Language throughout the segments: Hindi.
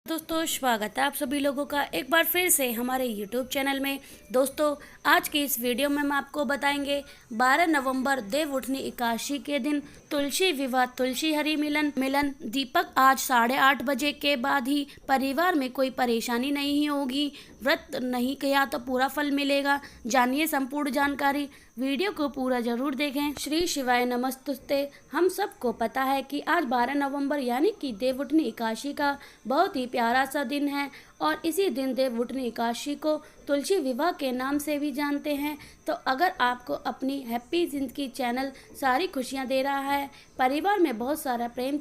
दोस्तों स्वागत है आप सभी लोगों का एक बार फिर से हमारे YouTube चैनल में। दोस्तों आज की इस वीडियो में हम आपको बताएंगे 12 नवंबर देव उठनी एकादशी के दिन तुलसी विवाह तुलसी हरि मिलन दीपक आज 8:30 बजे के बाद ही परिवार में कोई परेशानी नहीं होगी। व्रत नहीं किया तो पूरा फल मिलेगा। जानिए संपूर्ण जानकारी, वीडियो को पूरा जरूर देखें। श्री शिवाय नमस्तुस्ते। हम सबको पता है कि आज 12 नवंबर यानी कि देव उठनी एकादशी का बहुत ही प्यारा सा दिन है और इसी दिन देव उठनी एकादशी को तुलसी विवाह के नाम से भी जानते हैं। तो अगर आपको अपनी हैप्पी जिंदगी चैनल सारी खुशियां दे रहा है, परिवार में बहुत सारा प्रेम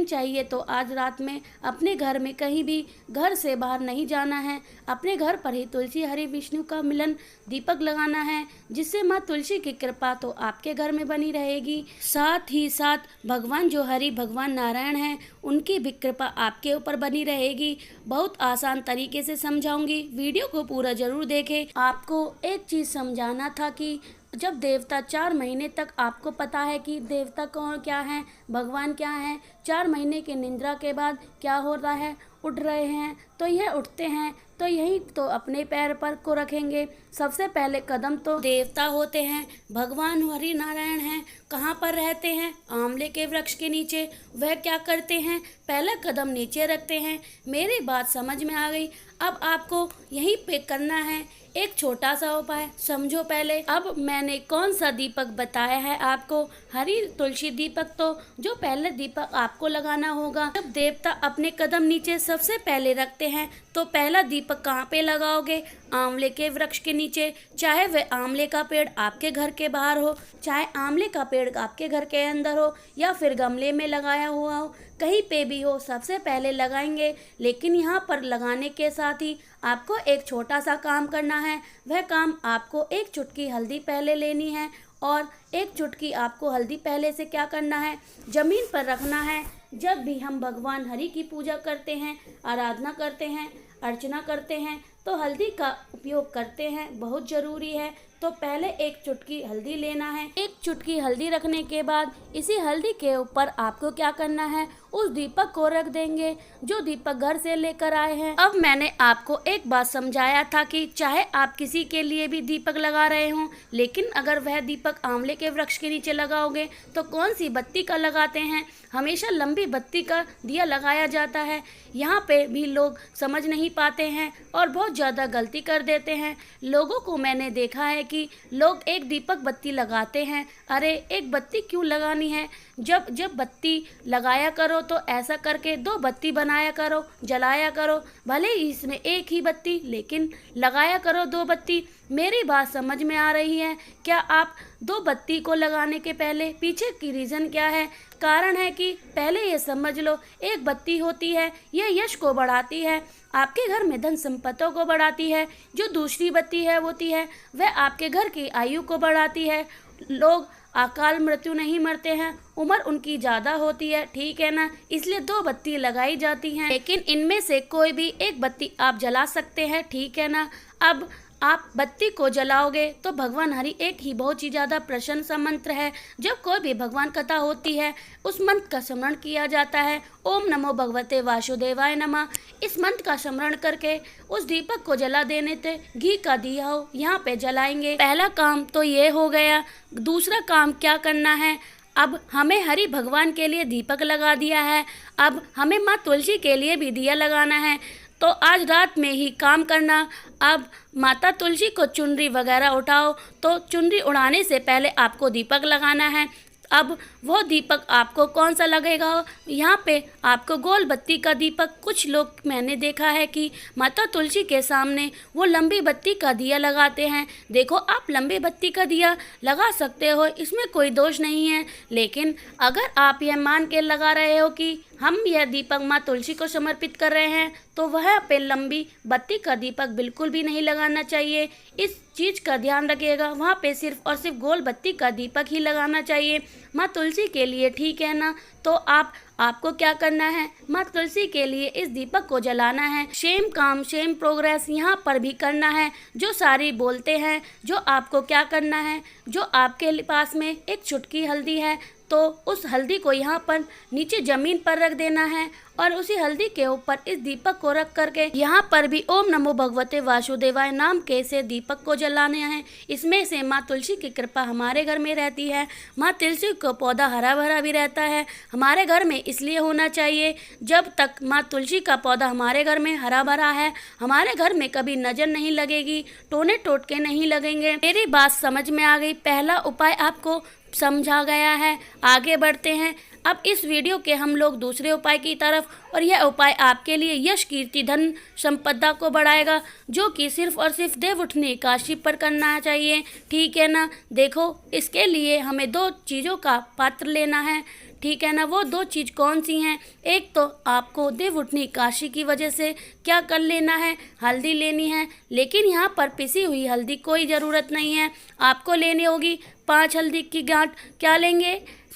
चाहिए तो आज रात में अपने घर में कहीं भी घर से बाहर नहीं जाना है, अपने घर पर ही तुलसी हरि विष्णु का मिलन दीपक लगाना है, जिससे माँ तुलसी की कृपा तो आपके घर में बनी रहेगी। साथ ही साथ भगवान जो हरि भगवान नारायण हैं उनकी भी कृपा आपके ऊपर बनी रहेगी। बहुत आसान तरीके से समझाऊंगी, वीडियो को पूरा जरूर देखें। आपको एक चीज़ समझाना था कि जब देवता 4 महीने तक, आपको पता है कि देवता कौन क्या है, भगवान क्या है, 4 महीने की निद्रा के बाद क्या हो रहा है, उठ रहे हैं तो यह उठते हैं तो यही तो अपने पैर पर को रखेंगे। सबसे पहले कदम तो देवता होते हैं, भगवान हरि नारायण हैं। कहाँ पर रहते हैं? आंवले के वृक्ष के नीचे। वह क्या करते हैं? पहला कदम नीचे रखते हैं। मेरी बात समझ में आ गई? अब आपको यहीं पे करना है एक छोटा सा उपाय, समझो पहले। अब मैंने कौन सा दीपक बताया है आपको, हरी तुलसी दीपक, तो जो पहले दीपक आपको लगाना होगा। जब देवता अपने कदम नीचे सबसे पहले रखते हैं तो पहला दीपक कहाँ पे लगाओगे? आंवले के वृक्ष के नीचे। चाहे वह आंवले का पेड़ आपके घर के बाहर हो, चाहे आंवले का पेड़ आपके घर के अंदर हो, या फिर गमले में लगाया हुआ हो, कहीं पे भी हो, सबसे पहले लगाएंगे। लेकिन यहाँ पर लगाने के साथ ही आपको एक छोटा सा काम करना है। वह काम आपको एक चुटकी हल्दी पहले लेनी है और एक चुटकी आपको हल्दी पहले से क्या करना है, जमीन पर रखना है। जब भी हम भगवान हरि की पूजा करते हैं, आराधना करते हैं, अर्चना करते हैं तो हल्दी का उपयोग करते हैं, बहुत ज़रूरी है। तो पहले एक चुटकी हल्दी लेना है। एक चुटकी हल्दी रखने के बाद इसी हल्दी के ऊपर आपको क्या करना है, उस दीपक को रख देंगे जो दीपक घर से लेकर आए हैं। अब मैंने आपको एक बात समझाया था कि चाहे आप किसी के लिए भी दीपक लगा रहे हों, लेकिन अगर वह दीपक आंवले के वृक्ष के नीचे लगाओगे तो कौन सी बत्ती का लगाते हैं? हमेशा लंबी बत्ती का दिया लगाया जाता है। यहाँ पे भी लोग समझ नहीं पाते हैं और बहुत ज़्यादा गलती कर देते हैं। लोगों को मैंने देखा है कि लोग एक दीपक बत्ती लगाते हैं। अरे एक बत्ती क्यों लगानी है? जब बत्ती लगाया करो तो ऐसा करके 2 बत्ती बनाया करो, जलाया करो। भले ही इसमें एक ही बत्ती, लेकिन लगाया करो 2 बत्ती। मेरी बात समझ में आ रही है क्या? आप 2 बत्ती को लगाने के पहले पीछे की रीज़न क्या है? कारण है कि पहले ये समझ लो, एक बत्ती होती है यह यश को बढ़ाती है, आपके घर में धन संपत्तियों को बढ़ाती है। जो दूसरी बत्ती है होती है वह आपके घर की आयु को बढ़ाती है। लोग अकाल मृत्यु नहीं मरते हैं, उम्र उनकी ज़्यादा होती है, ठीक है ना? इसलिए 2 बत्ती लगाई जाती हैं, लेकिन इनमें से कोई भी एक बत्ती आप जला सकते हैं, ठीक है ना? अब आप बत्ती को जलाओगे तो भगवान हरि एक ही बहुत ही ज़्यादा प्रसन्न सा मंत्र है। जब कोई भी भगवान कथा होती है उस मंत्र का स्मरण किया जाता है, ओम नमो भगवते वासुदेवाय नमः। इस मंत्र का स्मरण करके उस दीपक को जला देने से घी का दिया हो यहाँ पे जलाएंगे। पहला काम तो ये हो गया। दूसरा काम क्या करना है? अब हमें हरि भगवान के लिए दीपक लगा दिया है, अब हमें माँ तुलसी के लिए भी दिया लगाना है। तो आज रात में ही काम करना। अब माता तुलसी को चुनरी वगैरह उठाओ, तो चुनरी उड़ाने से पहले आपको दीपक लगाना है। अब वो दीपक आपको कौन सा लगेगा? यहाँ पे आपको गोल बत्ती का दीपक, कुछ लोग मैंने देखा है कि माता तुलसी के सामने वो लंबी बत्ती का दिया लगाते हैं। देखो आप लंबी बत्ती का दिया लगा सकते हो, इसमें कोई दोष नहीं है। लेकिन अगर आप यह मान के लगा रहे हो कि हम यह दीपक माँ तुलसी को समर्पित कर रहे हैं तो वह पे लंबी बत्ती का दीपक बिल्कुल भी नहीं लगाना चाहिए। इस चीज़ का ध्यान रखिएगा, वहाँ पे सिर्फ और सिर्फ गोल बत्ती का दीपक ही लगाना चाहिए माँ तुलसी के लिए, ठीक है ना? तो आपको क्या करना है, माँ तुलसी के लिए इस दीपक को जलाना है। सेम काम सेम प्रोग्रेस यहाँ पर भी करना है। जो सारी बोलते हैं, जो आपको क्या करना है, जो आपके पास में एक चुटकी हल्दी है तो उस हल्दी को यहाँ पर नीचे जमीन पर रख देना है और उसी हल्दी के ऊपर इस दीपक को रख करके यहाँ पर भी ओम नमो भगवते वासुदेवाय नाम के से दीपक को जलाने हैं। इसमें से माँ तुलसी की कृपा हमारे घर में रहती है। माँ तुलसी का पौधा हरा भरा भी रहता है हमारे घर में, इसलिए होना चाहिए। जब तक माँ तुलसी का पौधा हमारे घर में हरा भरा है, हमारे घर में कभी नजर नहीं लगेगी, टोने टोटके नहीं लगेंगे। मेरी बात समझ में आ गई? पहला उपाय आपको समझा गया है। आगे बढ़ते हैं अब इस वीडियो के हम लोग दूसरे उपाय की तरफ, और यह उपाय आपके लिए यश कीर्ति धन संपदा को बढ़ाएगा, जो कि सिर्फ और सिर्फ देवउठनी एकादशी पर करना चाहिए। ठीक है ना? देखो, इसके लिए हमें 2 चीज़ों का पात्र लेना है। ठीक है ना? वो 2 चीज़ कौन सी हैं? एक तो आपको देवउठनी एकादशी की वजह से क्या कर लेना है, हल्दी लेनी है। लेकिन यहाँ पर पिसी हुई हल्दी कोई ज़रूरत नहीं है, आपको लेनी होगी 5 हल्दी की गांठ। क्या लेंगे?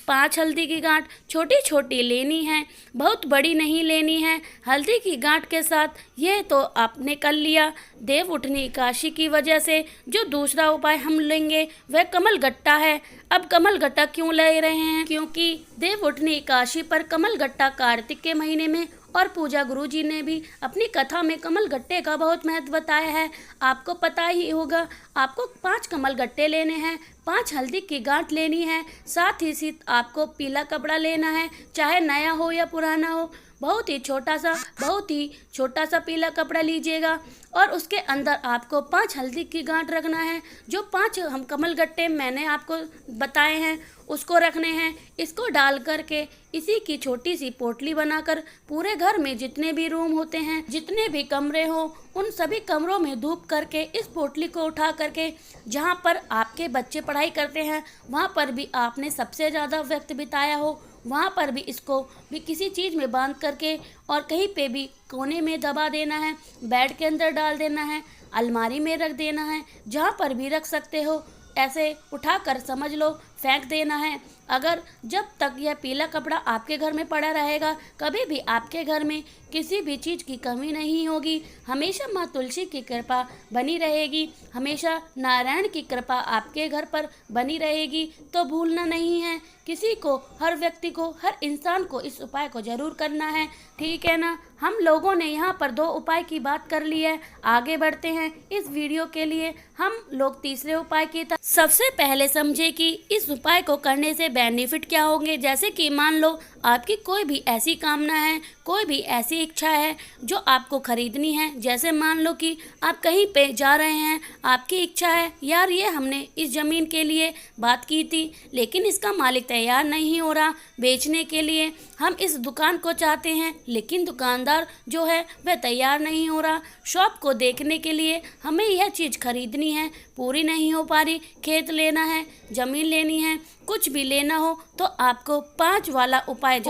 5 हल्दी की गांठ छोटी छोटी लेनी है, बहुत बड़ी नहीं लेनी है। हल्दी की गांठ के साथ ये तो आपने कर लिया देवउठनी एकादशी की वजह से। जो दूसरा उपाय हम लेंगे वह कमल गट्टा है। अब कमल गट्टा क्यों ले रहे हैं? क्योंकि देवउठनी एकादशी पर कमल गट्टा कार्तिक के महीने में, और पूजा गुरुजी ने भी अपनी कथा में कमल गट्टे का बहुत महत्व बताया है। आपको पता ही होगा। आपको 5 कमल गट्टे लेने हैं, 5 हल्दी की गांठ लेनी है, साथ ही साथ आपको पीला कपड़ा लेना है, चाहे नया हो या पुराना हो। बहुत ही छोटा सा पीला कपड़ा लीजिएगा और उसके अंदर आपको 5 हल्दी की गांठ रखना है। जो 5 हम कमल गट्टे मैंने आपको बताए हैं उसको रखने हैं। इसको डाल करके इसी की छोटी सी पोटली बनाकर पूरे घर में जितने भी रूम होते हैं, जितने भी कमरे हो, उन सभी कमरों में धूप करके इस पोटली को उठा करके जहाँ पर आपके बच्चे पढ़ाई करते हैं, वहाँ पर भी आपने सबसे ज़्यादा वक्त बिताया हो, वहाँ पर भी इसको भी किसी चीज़ में बांध करके और कहीं पे भी कोने में दबा देना है, बेड के अंदर डाल देना है, अलमारी में रख देना है, जहाँ पर भी रख सकते हो। ऐसे उठाकर समझ लो फेंक देना है। अगर जब तक यह पीला कपड़ा आपके घर में पड़ा रहेगा, कभी भी आपके घर में किसी भी चीज़ की कमी नहीं होगी। हमेशा माँ तुलसी की कृपा बनी रहेगी, हमेशा नारायण की कृपा आपके घर पर बनी रहेगी। तो भूलना नहीं है, किसी को, हर व्यक्ति को, हर इंसान को इस उपाय को ज़रूर करना है। ठीक है ना? हम लोगों ने यहाँ पर 2 उपाय की बात कर ली है। आगे बढ़ते हैं। इस वीडियो के लिए हम लोग तीसरे उपाय की तरफ। सबसे पहले समझे कि इस उपाय को करने से बेनिफिट क्या होंगे। जैसे कि मान लो आपकी कोई भी ऐसी कामना है, कोई भी ऐसी इच्छा है जो आपको खरीदनी है। जैसे मान लो कि आप कहीं पे जा रहे हैं, आपकी इच्छा है यार ये हमने इस ज़मीन के लिए बात की थी, लेकिन इसका मालिक तैयार नहीं हो रहा बेचने के लिए। हम इस दुकान को चाहते हैं लेकिन दुकानदार जो है वह तैयार नहीं हो रहा। शॉप को देखने के लिए हमें यह चीज़ खरीदनी है, पूरी नहीं हो पा रही। खेत लेना है, ज़मीन लेनी है, कुछ भी लेना हो तो आपको 5 वाला उपाय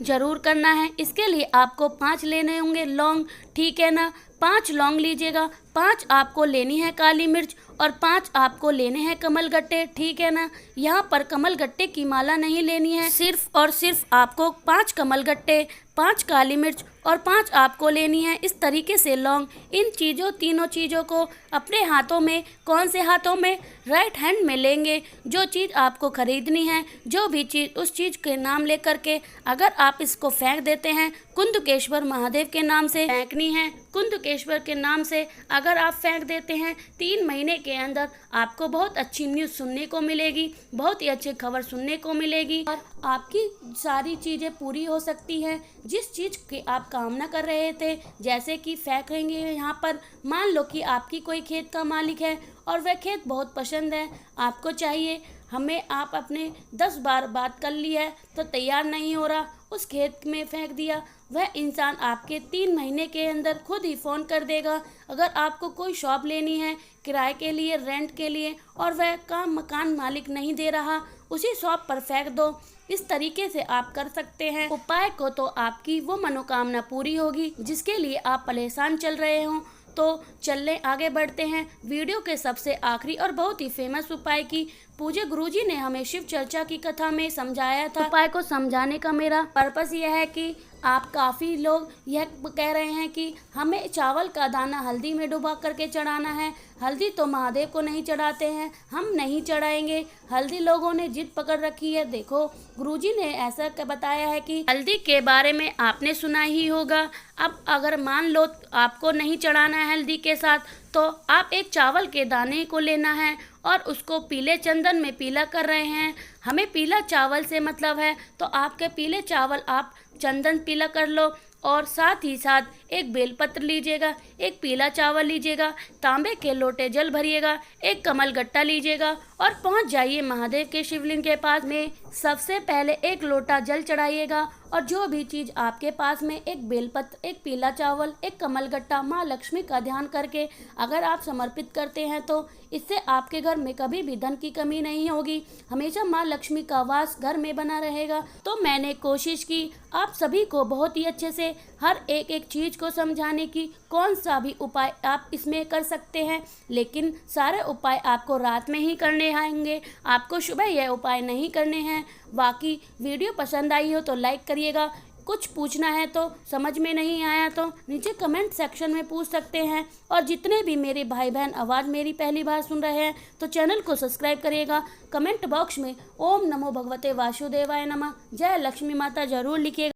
जरूर करना है। इसके लिए आपको 5 लेने होंगे लौंग। ठीक है ना? 5 लौंग लीजिएगा, 5 आपको लेनी है काली मिर्च और 5 आपको लेने हैं कमल गट्टे। ठीक है ना? यहाँ पर कमल गट्टे की माला नहीं लेनी है, सिर्फ और सिर्फ आपको 5 कमल गट्टे, 5 काली मिर्च और 5 आपको लेनी है इस तरीके से लौंग। इन तीनों चीज़ों को अपने हाथों में, कौन से हाथों में? राइट हैंड में लेंगे। जो चीज़ आपको खरीदनी है, जो भी चीज़, उस चीज़ के नाम लेकर के अगर आप इसको फेंक देते हैं, कुंदकेश्वर महादेव के नाम से फेंकनी है। कुंदकेश्वर के नाम से अगर आप फेंक देते हैं, 3 महीने के अंदर आपको बहुत अच्छी न्यूज़ सुनने को मिलेगी, बहुत ही अच्छी खबर सुनने को मिलेगी और आपकी सारी चीज़ें पूरी हो सकती हैं जिस चीज़ की आप कामना कर रहे थे। जैसे कि फेंकेंगे यहाँ पर, मान लो कि आपकी कोई खेत का मालिक है और वह खेत बहुत पसंद है, आपको चाहिए, हमें आप अपने 10 बार बात कर ली है तो तैयार नहीं हो रहा, उस खेत में फेंक दिया। वह इंसान आपके 3 महीने के अंदर खुद ही फ़ोन कर देगा। अगर आपको कोई शॉप लेनी है किराए के लिए, रेंट के लिए, और वह का मकान मालिक नहीं दे रहा, उसी शॉप पर फेंक दो। इस तरीके से आप कर सकते हैं उपाय को, तो आपकी वो मनोकामना पूरी होगी जिसके लिए आप परेशान चल रहे हों। तो चलने आगे बढ़ते हैं वीडियो के सबसे आखिरी और बहुत ही फेमस उपाय की। पूज्य गुरुजी ने हमें शिव चर्चा की कथा में समझाया था। उपाय को समझाने का मेरा पर्पस यह है कि आप काफ़ी लोग यह कह रहे हैं कि हमें चावल का दाना हल्दी में डुबा करके चढ़ाना है। हल्दी तो महादेव को नहीं चढ़ाते हैं, हम नहीं चढ़ाएंगे। हल्दी लोगों ने जिद पकड़ रखी है। देखो, गुरुजी ने ऐसा बताया है कि हल्दी के बारे में आपने सुना ही होगा। अब अगर मान लो आपको नहीं चढ़ाना है हल्दी के साथ, तो आप एक चावल के दाने को लेना है और उसको पीले चंदन में पीला कर रहे हैं। हमें पीला चावल से मतलब है, तो आपके पीले चावल आप चंदन पीला कर लो और साथ ही साथ एक बेलपत्र लीजिएगा, एक पीला चावल लीजिएगा, तांबे के लोटे जल भरिएगा, एक कमल गट्टा लीजिएगा और पहुंच जाइए महादेव के शिवलिंग के पास में। सबसे पहले एक लोटा जल चढ़ाइएगा और जो भी चीज़ आपके पास में, एक बेलपत्र, एक पीला चावल, एक कमल गट्टा, माँ लक्ष्मी का ध्यान करके अगर आप समर्पित करते हैं तो इससे आपके घर में कभी भी धन की कमी नहीं होगी। हमेशा माँ लक्ष्मी का वास घर में बना रहेगा। तो मैंने कोशिश की आप सभी को बहुत ही अच्छे से हर एक चीज़ को समझाने की, कौन सा भी उपाय आप इसमें कर सकते हैं, लेकिन सारे उपाय आपको रात में ही करने आएंगे, आपको सुबह यह उपाय नहीं करने हैं। बाकी वीडियो पसंद आई हो तो लाइक करिएगा। कुछ पूछना है तो, समझ में नहीं आया तो नीचे कमेंट सेक्शन में पूछ सकते हैं। और जितने भी मेरे भाई बहन आवाज़ मेरी पहली बार सुन रहे हैं तो चैनल को सब्सक्राइब करिएगा। कमेंट बॉक्स में ओम नमो भगवते वासुदेवाय नमः, जय लक्ष्मी माता जरूर लिखिएगा।